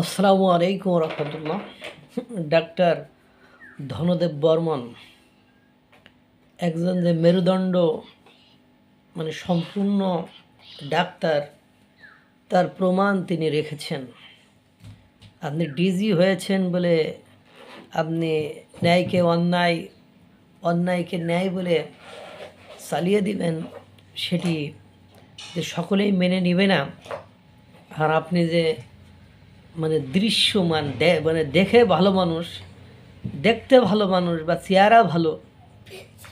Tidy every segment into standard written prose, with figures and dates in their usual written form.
আসসালামু আলাইকুম রহমতুল্লাহ। ডাক্তার ধনদেব বর্মন একজন যে মেরুদণ্ড সম্পূর্ণ ডাক্তার, তার প্রমাণ তিনি রেখেছেন। আপনি ডিজি হয়েছেন বলে আপনি ন্যায়কে অন্যায়, অন্যায়কে ন্যায় বলে চালিয়ে দিবেন, সেটি যে সকলেই মেনে নেবে না। আর আপনি যে দৃশ্যমান দেখে ভালো মানুষ, দেখতে ভালো মানুষ বা চেহারা ভালো,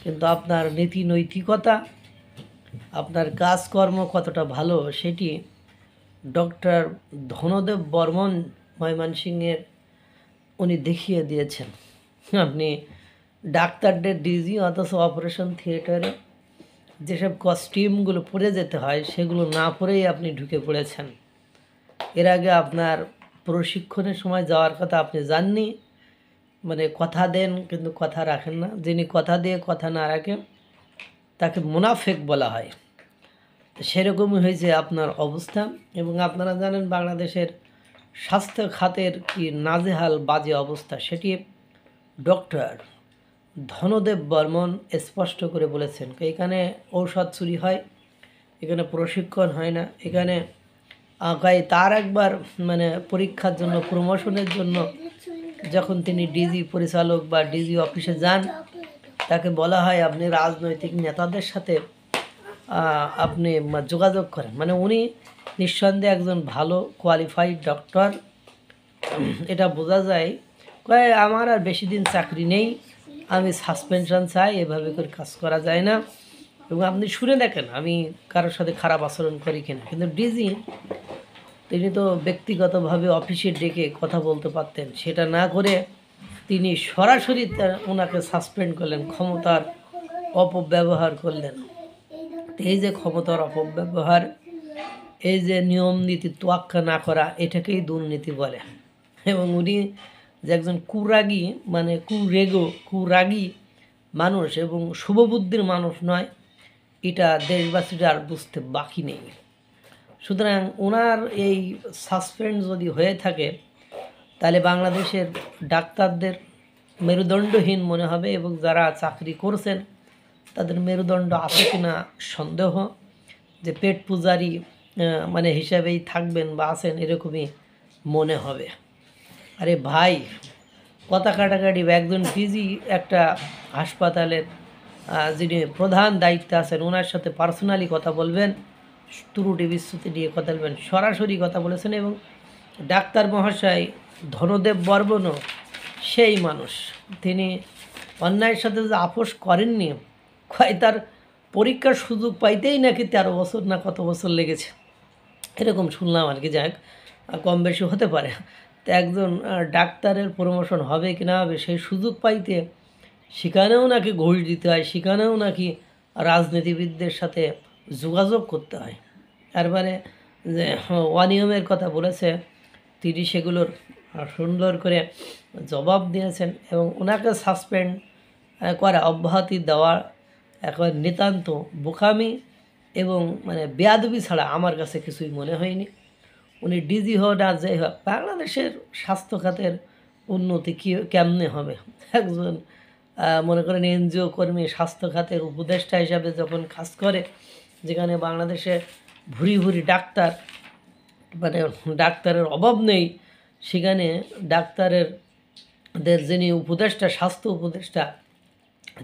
কিন্তু আপনার নীতি নৈতিকতা, আপনার কাজকর্ম কতটা ভালো সেটি ডক্টর ধনদেব বর্মন ময়মনসিংহের উনি দেখিয়ে দিয়েছেন। আপনি ডাক্তারদের ডিজি, অথচ অপারেশন থিয়েটারে যেসব কস্টিউমগুলো পরে যেতে হয় সেগুলো না পরেই আপনি ঢুকে পড়েছেন। এর আগে আপনার প্রশিক্ষণের সময় যাওয়ার কথা আপনি জাননি, কথা দেন কিন্তু কথা রাখেন না। যিনি কথা দিয়ে কথা না রাখেন তাকে মুনাফেক বলা হয়। সেরকমই হয়েছে আপনার অবস্থা। এবং আপনারা জানেন বাংলাদেশের স্বাস্থ্য খাতের কি নাজেহাল বাজে অবস্থা, সেটি ডক্টর ধনদেব বর্মন স্পষ্ট করে বলেছেন। এখানে ঔষধ চুরি হয়, এখানে প্রশিক্ষণ হয় না, এখানে তার একবার পরীক্ষার জন্য, প্রমোশনের জন্য যখন তিনি ডিজি পরিচালক বা ডিজি অফিসে যান, তাকে বলা হয় আপনি রাজনৈতিক নেতাদের সাথে আপনি যোগাযোগ করেন। উনি নিঃসন্দেহে একজন ভালো কোয়ালিফাইড ডক্টর, এটা বোঝা যায়। কয় আমার আর বেশি দিন চাকরি নেই, আমি সাসপেনশন চাই, এভাবে করে কাজ করা যায় না। এবং আপনি শুনে দেখেন আমি কারোর সাথে খারাপ আচরণ করি কিনা। কিন্তু ডিজি তিনি তো ব্যক্তিগতভাবে অফিসে ডেকে কথা বলতে পারতেন, সেটা না করে তিনি সরাসরি ওনাকে সাসপেন্ড করলেন, ক্ষমতার অপব্যবহার করলেন। এই যে ক্ষমতার অপব্যবহার, এই যে নিয়ম নীতি তোয়াক্কা না করা, এটাকেই দুর্নীতি বলে। এবং উনি যে একজন কুরাগী, কুরাগী মানুষ এবং শুভবুদ্ধির মানুষ নয়, এটা দেশবাসীরা আর বুঝতে বাকি নেই। সুতরাং ওনার এই সাসপেন্ড যদি হয়ে থাকে, তাহলে বাংলাদেশের ডাক্তারদের মেরুদণ্ডহীন মনে হবে, এবং যারা চাকরি করছেন তাদের মেরুদণ্ড আছে কিনা সন্দেহ, যে পেট পূজারি হিসাবেই থাকবেন বা আছেন, এরকমই মনে হবে। আরে ভাই, কথা কাটাকাটি, একজন ডিজি একটা হাসপাতালের যিনি প্রধান দায়িত্বে আছেন, ওনার সাথে পার্সোনালি কথা বলবেন, ত্রুটি বিচ্যুতি নিয়ে কথা বলবেন, সরাসরি কথা বলেছেন। এবং ডাক্তার মহাশয় ধনদেব বর্মনও সেই মানুষ, তিনি অন্যায়ের সাথে যে আপোষ করেননি। তার পরীক্ষার সুযোগ পাইতেই নাকি 13 বছর না কত বছর লেগেছে, এরকম শুনলাম আর কি। যাই হোক, কম বেশি হতে পারে। তো একজন ডাক্তারের প্রমোশন হবে কি না হবে, সেই সুযোগ পাইতে সেখানেও নাকি ঘুষ দিতে হয়, সেখানেও নাকি রাজনীতিবিদদের সাথে যোগাযোগ করতে হয়। তারপরে যে অনিয়মের কথা বলেছে, তিনি সেগুলোর সুন্দর করে জবাব দিয়েছেন। এবং ওনাকে সাসপেন্ড করা, অব্যাহতি দেওয়া এখন নিতান্ত বোকামি এবং বেয়াদবি ছাড়া আমার কাছে কিছুই মনে হয়নি। উনি ডিজি হোক আর যাই হোক, বাংলাদেশের স্বাস্থ্য খাতের উন্নতি কেমনে হবে? একজন মনে করেন এনজিও কর্মী স্বাস্থ্য খাতের উপদেষ্টা হিসাবে যখন কাজ করে, যেখানে বাংলাদেশে ভুরি ভুরি ডাক্তার, ডাক্তারের অভাব নেই, সেখানে ডাক্তারেরদের যিনি উপদেষ্টা, স্বাস্থ্য উপদেষ্টা,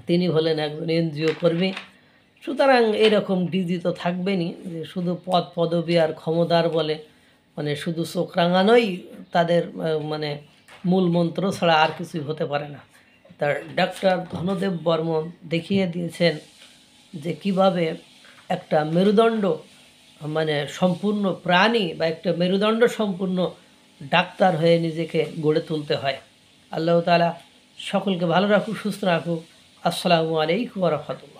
তিনি হলেন একজন এনজিও কর্মী। সুতরাং এরকম ডিজি তো থাকবেনই, যে শুধু পদ পদবি আর ক্ষমতার বলে শুধু চোখ রাঙানোই তাদের মূল মন্ত্র ছাড়া আর কিছুই হতে পারে না। তার ডাক্তার ধনদেব বর্মন দেখিয়ে দিয়েছেন যে কিভাবে একটা মেরুদণ্ড সম্পূর্ণ প্রাণী বা একটা মেরুদণ্ড সম্পূর্ণ ডাক্তার হয়ে নিজেকে গড়ে তুলতে হয়। আল্লাহ তাআলা সকলকে ভালো রাখুক, সুস্থ রাখুক। আসসালামু আলাইকুম ওয়া রাহমাতুল্লাহ।